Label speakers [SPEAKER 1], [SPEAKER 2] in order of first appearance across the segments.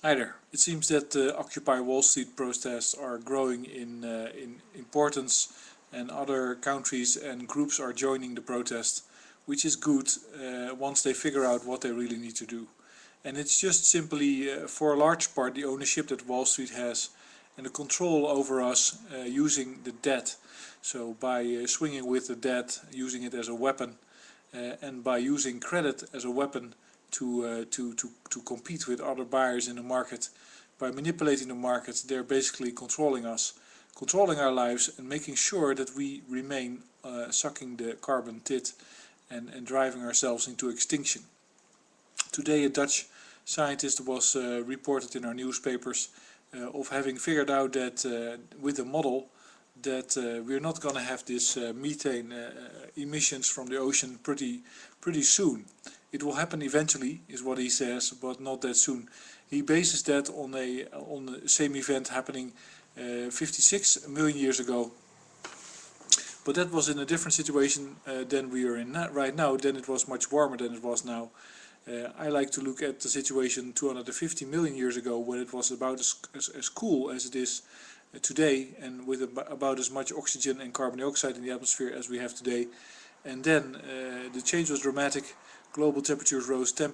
[SPEAKER 1] Hi there. It seems that the Occupy Wall Street protests are growing in importance, and other countries and groups are joining the protest, which is good once they figure out what they really need to do. And it's just simply, for a large part, the ownership that Wall Street has and the control over us using the debt. So by swinging with the debt, using it as a weapon, and by using credit as a weapon to compete with other buyers in the market. By manipulating the market, they're basically controlling us, controlling our lives, and making sure that we remain sucking the carbon tit and driving ourselves into extinction. Today a Dutch scientist was reported in our newspapers of having figured out that with a model that we're not going to have this methane emissions from the ocean pretty soon. It will happen eventually, is what he says, but not that soon. He bases that on the same event happening 56 million years ago. But that was in a different situation than we are in right now. Then it was much warmer than it was now. I like to look at the situation 250 million years ago, when it was about as cool as it is today, and with about as much oxygen and carbon dioxide in the atmosphere as we have today. And then the change was dramatic. Global temperatures rose 10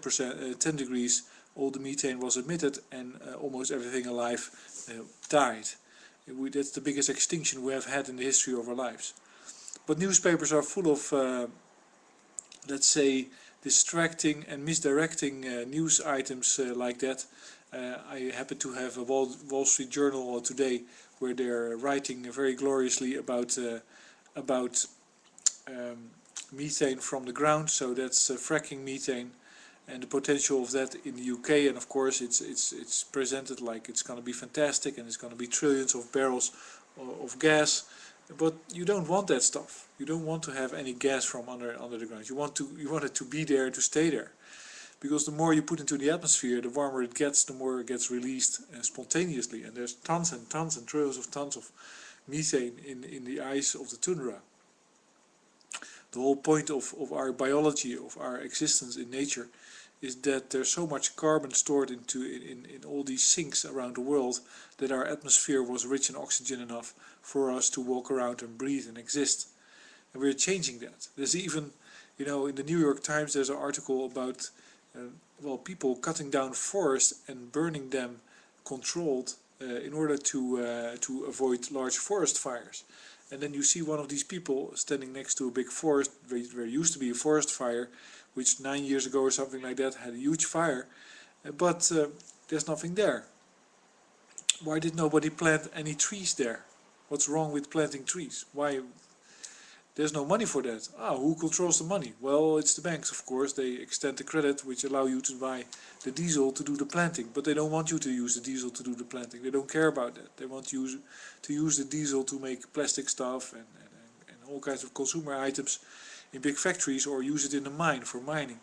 [SPEAKER 1] degrees, all the methane was emitted, and almost everything alive died. That's the biggest extinction we have had in the history of our lives. But newspapers are full of, let's say, distracting and misdirecting news items like that. I happen to have a Wall Street Journal today, where they're writing very gloriously about methane from the ground. So that's fracking methane and the potential of that in the UK. And of course it's presented like it's going to be fantastic and it's going to be trillions of barrels of gas. But you don't want that stuff. You don't want to have any gas from under the ground. You want it to be there, to stay there. Because the more you put into the atmosphere, the warmer it gets, the more it gets released spontaneously. And there's tons and tons and trillions of tons of methane in the ice of the tundra. The whole point of our biology, of our existence in nature, is that there's so much carbon stored in all these sinks around the world, that our atmosphere was rich in oxygen enough for us to walk around and breathe and exist. And we're changing that. There's even, in the New York Times, there's an article about people cutting down forests and burning them controlled in order to avoid large forest fires. And then you see one of these people standing next to a big forest where there used to be a forest fire, which 9 years ago or something like that had a huge fire, but there's nothing there. Why did nobody plant any trees there? What's wrong with planting trees? Why? There's no money for that. Who controls the money? Well, it's the banks, of course. They extend the credit, which allow you to buy the diesel to do the planting. But they don't want you to use the diesel to do the planting. They don't care about that. They want you to use the diesel to make plastic stuff and all kinds of consumer items in big factories, or use it in the mine for mining.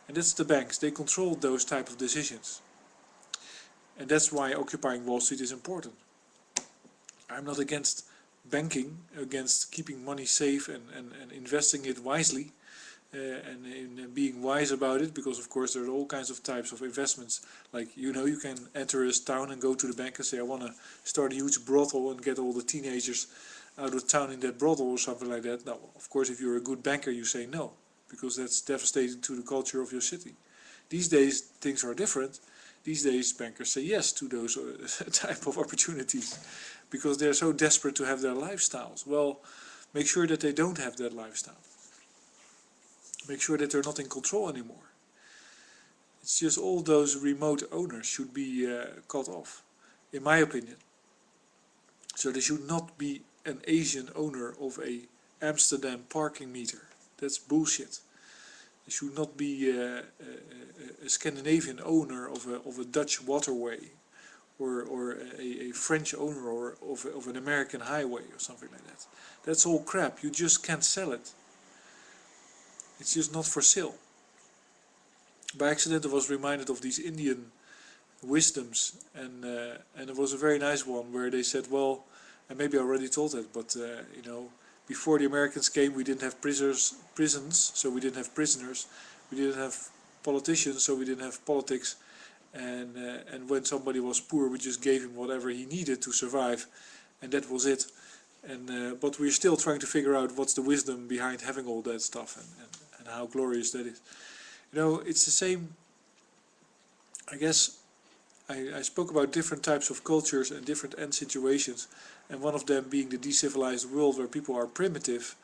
[SPEAKER 1] And that's the banks. They control those type of decisions. And that's why occupying Wall Street is important. I'm not against banking, against keeping money safe and investing it wisely, and in being wise about it, because of course there are all kinds of types of investments. Like, you can enter a town and go to the bank and say, I want to start a huge brothel and get all the teenagers out of town in that brothel or something like that. Now, of course, if you're a good banker, you say no, because that's devastating to the culture of your city. These days things are different. These days bankers say yes to those type of opportunities, because they're so desperate to have their lifestyles. Well, make sure that they don't have that lifestyle. Make sure that they're not in control anymore. It's just all those remote owners should be cut off, in my opinion. So there should not be an Asian owner of a Amsterdam parking meter. That's bullshit. There should not be a Scandinavian owner of a Dutch waterway, or a French owner or of an American highway or something like that. That's all crap. You just can't sell it. It's just not for sale. By accident I was reminded of these Indian wisdoms, and it was a very nice one where they said, well, and maybe I already told that, but before the Americans came, we didn't have prisons, so we didn't have prisoners. We didn't have politicians, so we didn't have politics. and when somebody was poor, we just gave him whatever he needed to survive, and that was it. And but we're still trying to figure out what's the wisdom behind having all that stuff, and how glorious that is. You know, it's the same. I guess I spoke about different types of cultures and different end situations, and one of them being the decivilized world where people are primitive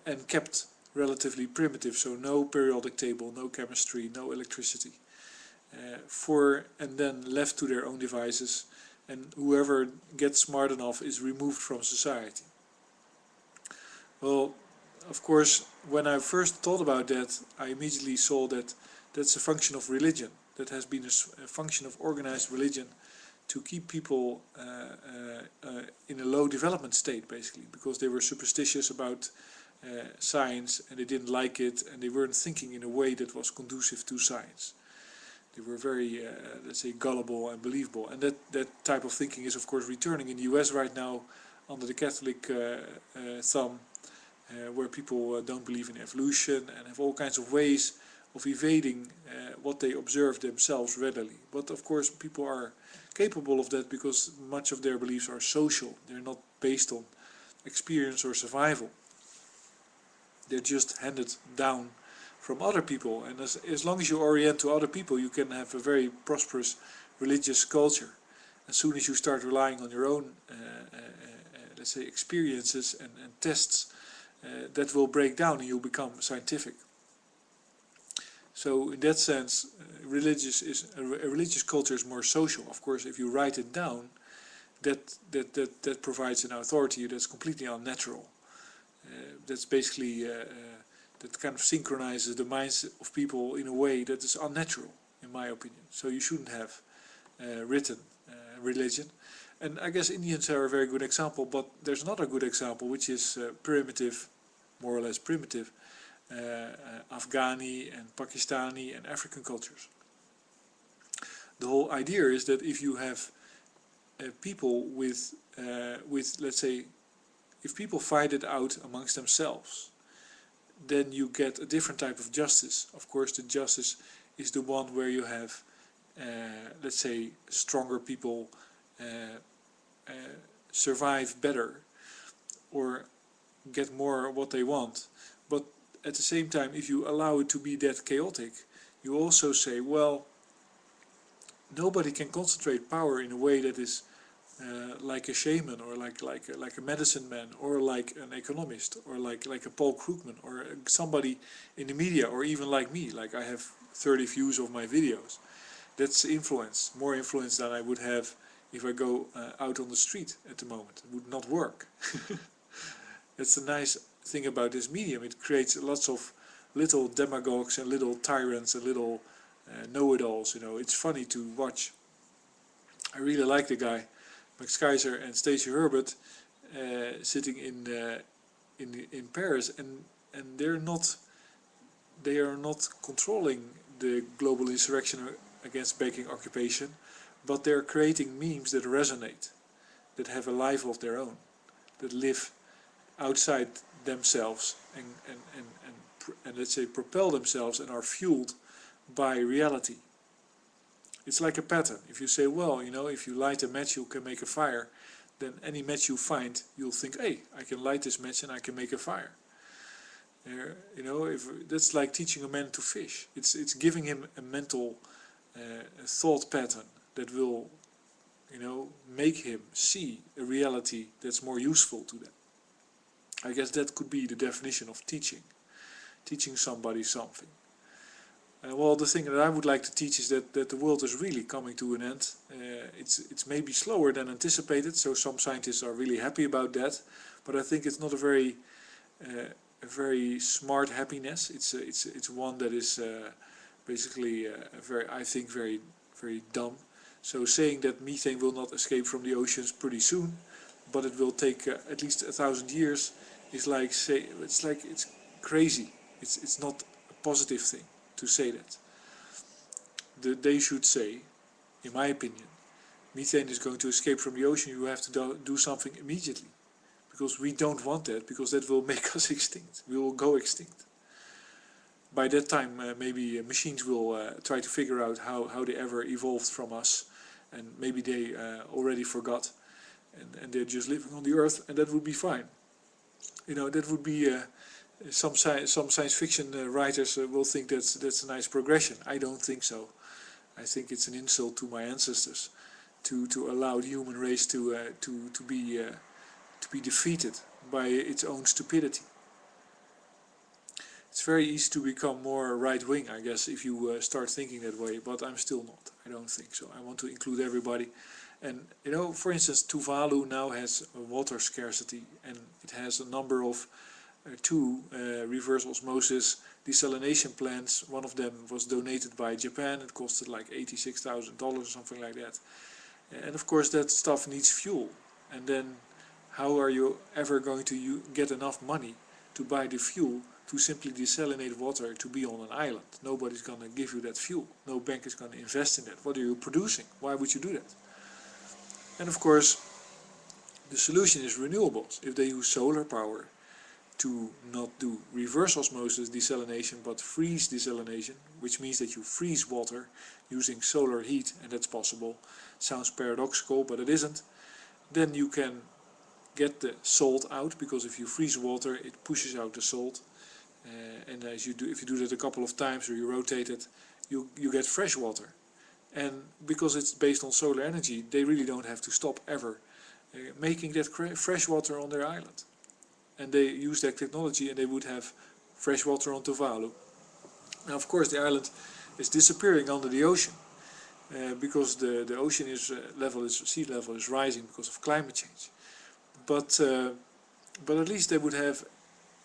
[SPEAKER 1] and kept relatively primitive, so no periodic table, no chemistry, no electricity, and then left to their own devices, and whoever gets smart enough is removed from society. Well, of course, when I first thought about that, I immediately saw that that's a function of religion. That has been a function of organized religion to keep people in a low development state, basically, because they were superstitious about science, and they didn't like it, and they weren't thinking in a way that was conducive to science. They were very, let's say, gullible and believable, and that type of thinking is of course returning in the US right now under the Catholic thumb, where people don't believe in evolution and have all kinds of ways of evading what they observe themselves readily. But of course people are capable of that because much of their beliefs are social. They're not based on experience or survival. They're just handed down from other people, and as long as you orient to other people, you can have a very prosperous religious culture. As soon as you start relying on your own let's say experiences and tests, that will break down and you'll become scientific. So in that sense, a religious culture is more social. Of course, if you write it down, that provides an authority that's completely unnatural. That's basically that kind of synchronizes the minds of people in a way that is unnatural, in my opinion. So you shouldn't have written religion. And I guess Indians are a very good example, but there's another good example, which is primitive, more or less primitive, Afghani and Pakistani and African cultures. The whole idea is that if you have people with let's say, if people fight it out amongst themselves, then you get a different type of justice. Of course, the justice is the one where you have, let's say, stronger people survive better or get more what they want. But at the same time, if you allow it to be that chaotic, you also say, well, nobody can concentrate power in a way that is like a shaman, or like a medicine man, or like an economist, or like a Paul Krugman, or somebody in the media, or even like me. Like I have 30 views of my videos. That's influence, more influence than I would have if I go out on the street at the moment. It would not work. That's the nice thing about this medium. It creates lots of little demagogues and little tyrants and little know-it-alls. You know, it's funny to watch. I really like the guy Max Kaiser and Stacey Herbert sitting in Paris, and they are not controlling the global insurrection against banking occupation, but they're creating memes that resonate, that have a life of their own, that live outside themselves and let's say propel themselves and are fueled by reality. It's like a pattern. If you say, well, you know, if you light a match you can make a fire, then any match you find, you'll think, hey, I can light this match and I can make a fire. You know, that's like teaching a man to fish. It's giving him a mental thought pattern that will, you know, make him see a reality that's more useful to them. I guess that could be the definition of teaching somebody something. Well, the thing that I would like to teach is that the world is really coming to an end. It's maybe slower than anticipated, so some scientists are really happy about that. But I think it's not a very smart happiness. It's one that is basically very dumb. So saying that methane will not escape from the oceans pretty soon, but it will take at least 1,000 years, is like it's crazy. It's not a positive thing to say that. They should say, in my opinion, methane is going to escape from the ocean. You have to do something immediately, because we don't want that, because that will make us extinct. We will go extinct. by that time maybe machines will try to figure out how they ever evolved from us, and maybe they already forgot, and they're just living on the earth, and that would be fine. You know, that would be some science fiction writers will think that's a nice progression. I don't think so. I think it's an insult to my ancestors to allow the human race to be defeated by its own stupidity. It's very easy to become more right-wing, I guess, if you start thinking that way, but I'm still not. I don't think so. I want to include everybody. And, you know, for instance, Tuvalu now has a water scarcity, and it has a number of two reverse osmosis desalination plants. One of them was donated by Japan. It costed like $86,000 or something like that. And of course that stuff needs fuel. And then how are you ever going to get enough money to buy the fuel to simply desalinate water to be on an island? Nobody's going to give you that fuel. No bank is going to invest in that. What are you producing? Why would you do that? And of course the solution is renewables. If they use solar power to not do reverse osmosis desalination but freeze desalination, which means that you freeze water using solar heat, and that's possible. Sounds paradoxical, but it isn't. Then you can get the salt out, because if you freeze water it pushes out the salt, and if you do that a couple of times or you rotate it, you get fresh water. And because it's based on solar energy, they really don't have to stop ever making that fresh water on their island. And they use that technology and they would have fresh water on Tuvalu. Now of course the island is disappearing under the ocean because the ocean sea level is rising because of climate change. But at least they would have,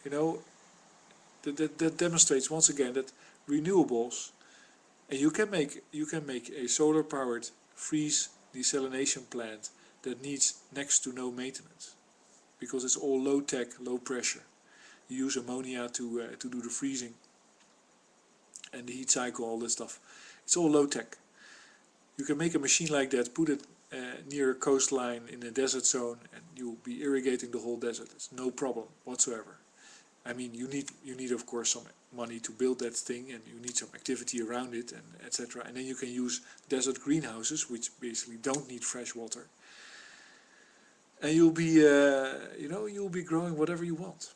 [SPEAKER 1] you know, that demonstrates once again that renewables, and you can make a solar powered freeze desalination plant that needs next to no maintenance, because it's all low tech, low pressure. You use ammonia to do the freezing and the heat cycle, all this stuff. It's all low tech. You can make a machine like that, put it near a coastline in a desert zone, and you'll be irrigating the whole desert. It's no problem whatsoever. I mean, you need of course some money to build that thing, and you need some activity around it, and etc. And then you can use desert greenhouses, which basically don't need fresh water. And you'll be, you'll be growing whatever you want.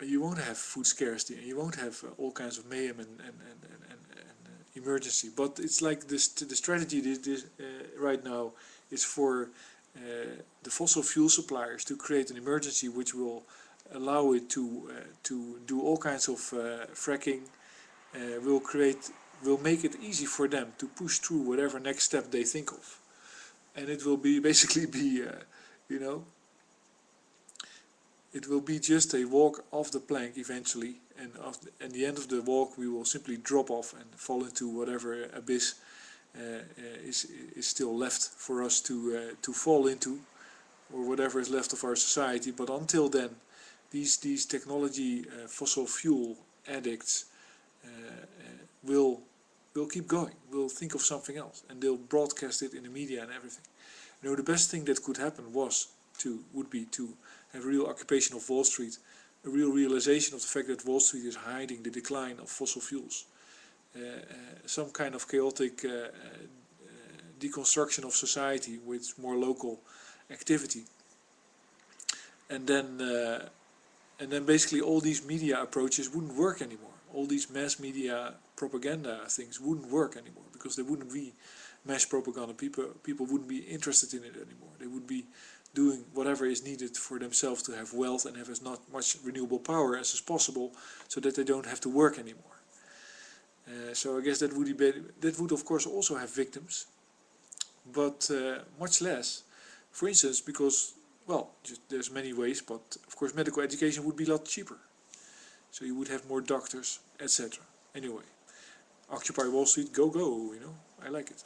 [SPEAKER 1] You won't have food scarcity, and you won't have all kinds of mayhem and emergency. But it's like this. The strategy right now is for the fossil fuel suppliers to create an emergency, which will allow it to do all kinds of fracking. Will make it easy for them to push through whatever next step they think of. And it will be basically be, it will be just a walk off the plank eventually, and at the end of the walk we will simply drop off and fall into whatever abyss is still left for us to fall into, or whatever is left of our society. But until then, these technology fossil fuel addicts will keep going. Will think of something else, and they'll broadcast it in the media and everything. You know, the best thing that could happen would be to have a real occupation of Wall Street, a real realization of the fact that Wall Street is hiding the decline of fossil fuels, some kind of chaotic deconstruction of society with more local activity, and then basically all these media approaches wouldn't work anymore. All these mass media propaganda things wouldn't work anymore, because they wouldn't be mass propaganda. People wouldn't be interested in it anymore. They would be doing whatever is needed for themselves to have wealth and have as not much renewable power as is possible, so that they don't have to work anymore. So I guess that would of course also have victims, but much less. For instance, because, well, there's many ways, but of course medical education would be a lot cheaper. So you would have more doctors, etc. Anyway, Occupy Wall Street, go, I like it.